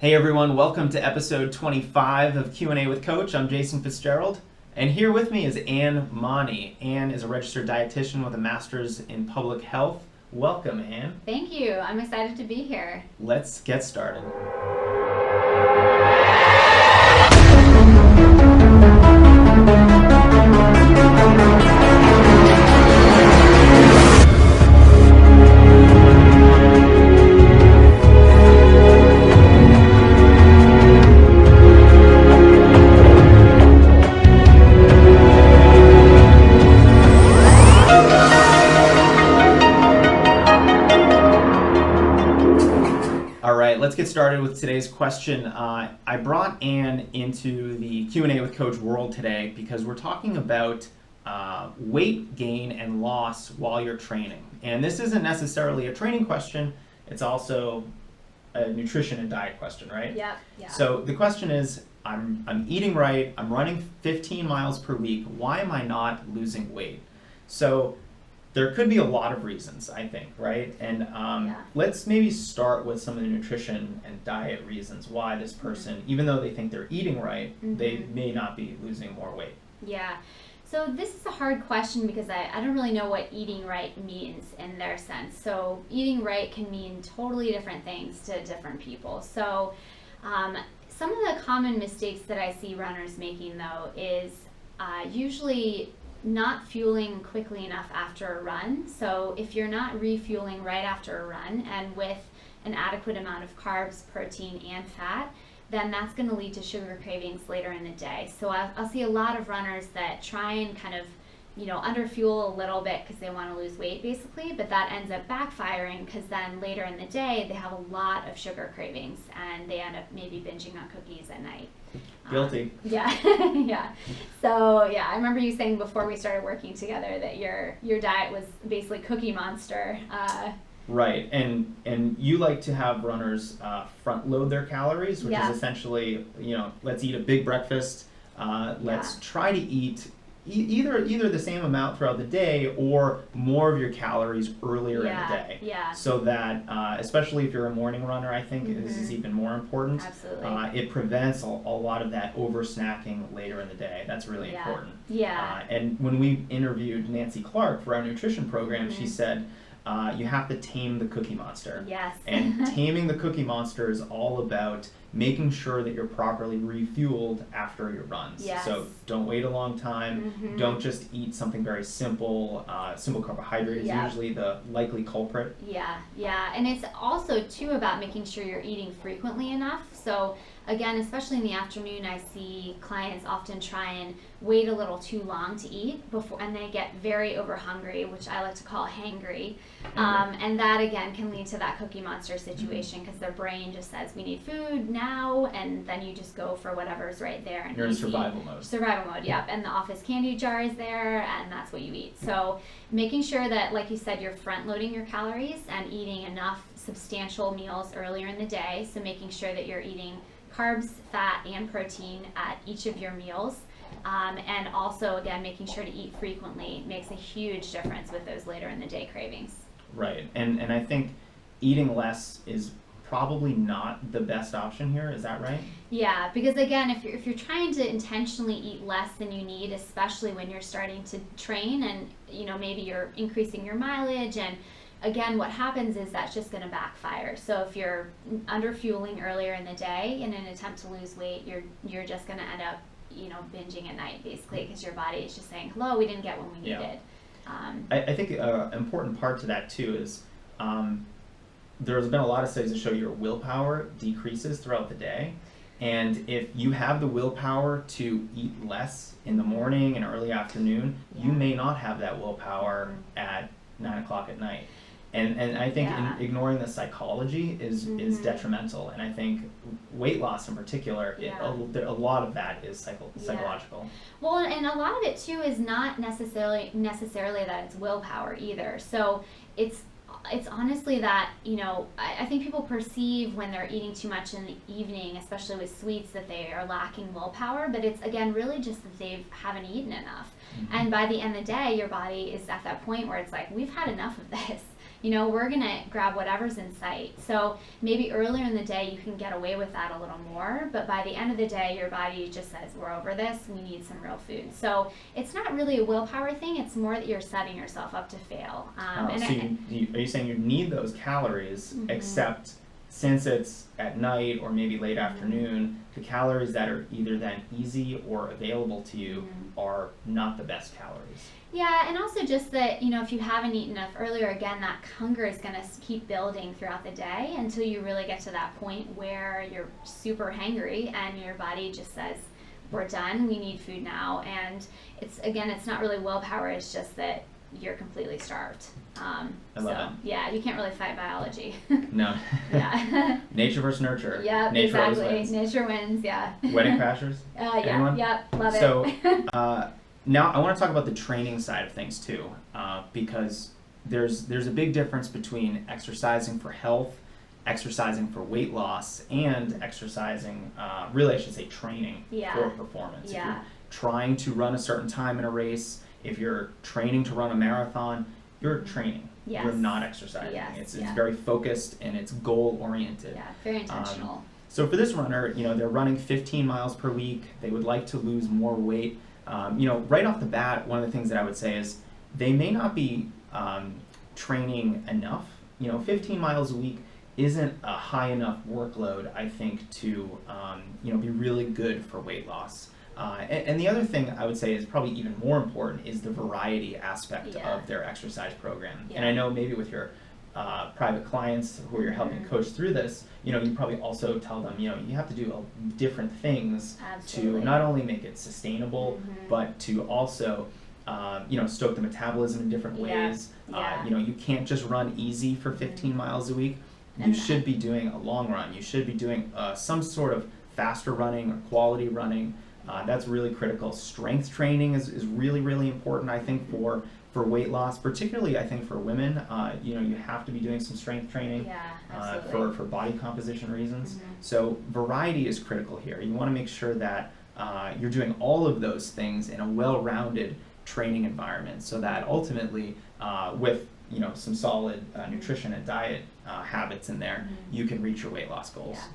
Hey everyone, welcome to episode 25 of Q&A with Coach. I'm Jason Fitzgerald, and here with me is Anne Mauney. Anne is a registered dietitian with a master's in public health. Welcome, Anne. Thank you. I'm excited to be here. Let's get started. Let's get started with today's question. I brought Anne into the Q&A with Coach world today because we're talking about weight gain and loss while you're training. And this isn't necessarily a training question, it's also a nutrition and diet question, right? Yeah. So the question is, I'm eating right, I'm running 15 miles per week, why am I not losing weight? So there could be a lot of reasons, I think, right? And let's maybe start with some of the nutrition and diet reasons why this person, even though they think they're eating right, they may not be losing more weight. Yeah. So this is a hard question because I don't really know what eating right means in their sense. So eating right can mean totally different things to different people. So some of the common mistakes that I see runners making, though, is usually not fueling quickly enough after a run. So if you're not refueling right after a run and with an adequate amount of carbs, protein, and fat, then that's going to lead to sugar cravings later in the day. So I'll see a lot of runners that try and kind of, underfuel a little bit because they want to lose weight basically, but that ends up backfiring because then later in the day they have a lot of sugar cravings and they end up maybe binging on cookies at night. Guilty. Yeah. So I remember you saying before we started working together that your diet was basically Cookie Monster. Right, and you like to have runners front load their calories, which is essentially, let's eat a big breakfast. Let's try to eat either the same amount throughout the day or more of your calories earlier in the day. Yeah. So that, especially if you're a morning runner, I think this is even more important. Absolutely. It prevents a lot of that over snacking later in the day. That's really important. Yeah. And when we interviewed Nancy Clark for our nutrition program, she said, you have to tame the Cookie Monster. Yes. And taming the Cookie Monster is all about making sure that you're properly refueled after your runs. Yes. So don't wait a long time. Don't just eat something very simple. Simple carbohydrate is usually the likely culprit. Yeah. And it's also, too, about making sure you're eating frequently enough. So again, especially in the afternoon, I see clients often try and wait a little too long to eat before, and they get very over hungry, which I like to call hangry. And that again can lead to that Cookie Monster situation because their brain just says we need food now, and then you just go for whatever's right there. And you're in survival mode. Survival mode, yep. And the office candy jar is there, and that's what you eat. So making sure that, like you said, you're front loading your calories and eating enough substantial meals earlier in the day. So making sure that you're eating carbs, fat, and protein at each of your meals. And also, again, making sure to eat frequently makes a huge difference with those later in the day cravings. Right. And I think eating less is probably not the best option here. Is that right? Yeah, because again, if you're trying to intentionally eat less than you need, especially when you're starting to train and maybe you're increasing your mileage, and again, what happens is that's just going to backfire. So if you're underfueling earlier in the day in an attempt to lose weight, you're just going to end up binging at night basically because your body is just saying, hello, we didn't get what we needed. I think an important part to that too is there's been a lot of studies that show your willpower decreases throughout the day. And if you have the willpower to eat less in the morning and early afternoon, you may not have that willpower at 9 o'clock at night. And I think ignoring the psychology is detrimental. And I think weight loss in particular, a lot of that is psychological. Well, and a lot of it too is not necessarily that it's willpower either. So it's honestly that, I think people perceive when they're eating too much in the evening, especially with sweets, that they are lacking willpower, but it's, again, really just that they haven't eaten enough. And by the end of the day, your body is at that point where it's like, we've had enough of this. we're gonna grab whatever's in sight. So maybe earlier in the day you can get away with that a little more, but by the end of the day your body just says, we're over this, we need some real food. So it's not really a willpower thing, it's more that you're setting yourself up to fail. Are you saying you need those calories, except since it's at night or maybe late afternoon, the calories that are either then easy or available to you are not the best calories? Yeah, and also just that, if you haven't eaten enough earlier, again, that hunger is going to keep building throughout the day until you really get to that point where you're super hangry and your body just says, we're done, we need food now. And it's not really willpower, it's just that you're completely starved. I love it. Yeah, you can't really fight biology. No. Yeah. Nature versus nurture. Yeah, Nature exactly. always wins. Nature wins, yeah. Wedding Crashers? Yeah, Anyone? yep, love it. So, now I want to talk about the training side of things too, because there's a big difference between exercising for health, exercising for weight loss, and exercising, really I should say training for performance. Yeah. If you're trying to run a certain time in a race, if you're training to run a marathon, you're training. Yes. You're not exercising. Yes. It's very focused and it's goal oriented. Yeah, very intentional. So for this runner, they're running 15 miles per week. They would like to lose more weight. Right off the bat, one of the things that I would say is they may not be training enough. 15 miles a week isn't a high enough workload, I think, to be really good for weight loss. And the other thing I would say is probably even more important is the variety aspect of their exercise program. And I know maybe with your private clients who you're helping coach through this, you probably also tell them, you have to do different things to not only make it sustainable, but to also, stoke the metabolism in different ways. You can't just run easy for 15 miles a week. You should be doing a long run. You should be doing some sort of faster running or quality running. That's really critical. Strength training is really, really important, I think, for weight loss, particularly I think for women. You have to be doing some strength training for body composition reasons. So variety is critical here. You want to make sure that you're doing all of those things in a well-rounded training environment, so that ultimately with some solid nutrition and diet habits in there, you can reach your weight loss goals. Yeah.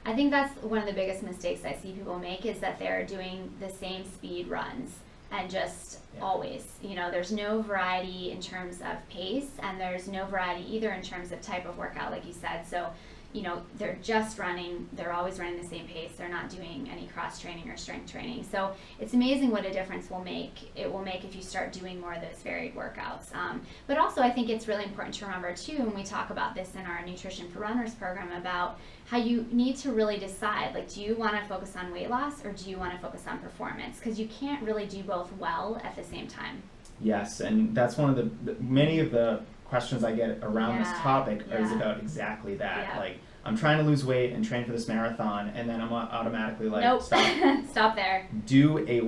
I think that's one of the biggest mistakes I see people make, is that they're doing the same speed runs and just always, there's no variety in terms of pace, and there's no variety either in terms of type of workout, like you said. So, they're just running, they're always running the same pace, they're not doing any cross training or strength training. So it's amazing what a difference it will make if you start doing more of those varied workouts. But also I think it's really important to remember too, when we talk about this in our Nutrition for Runners program, about how you need to really decide, like, do you want to focus on weight loss or do you want to focus on performance? Because you can't really do both well at the same time. Yes, and that's one of many of the questions I get around this topic is about exactly that. Like, I'm trying to lose weight and train for this marathon, and then I'm automatically like, nope. Stop. Stop there. Do a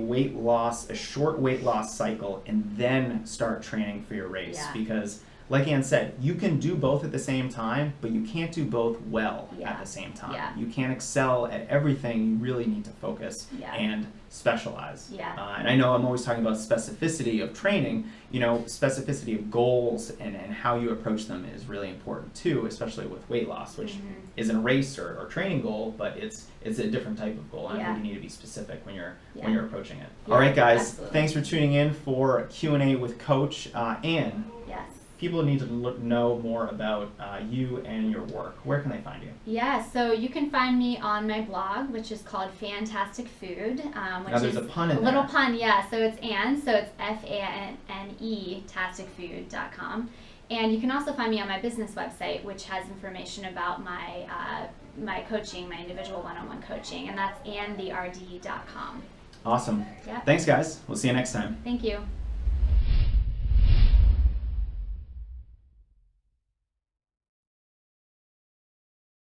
short weight loss cycle, and then start training for your race. Because, like Anne said, you can do both at the same time, but you can't do both well at the same time. You can't excel at everything. You really need to focus and specialize. And I know I'm always talking about specificity of training. Specificity of goals and how you approach them is really important too, especially with weight loss, which isn't a race or training goal, but it's a different type of goal. And I think you need to be specific when you're approaching it. All right, guys, thanks for tuning in for Q&A with Coach Anne. People need to know more about you and your work. Where can they find you? Yeah, so you can find me on my blog, which is called Fantastic Food. Now there's a pun in there. A little pun, yeah. So it's Anne, so it's F-A-N-N-E, tasticfood.com. And you can also find me on my business website, which has information about my coaching, my individual one-on-one coaching, and that's annetherd.com. Awesome. Thanks, guys. We'll see you next time. Thank you.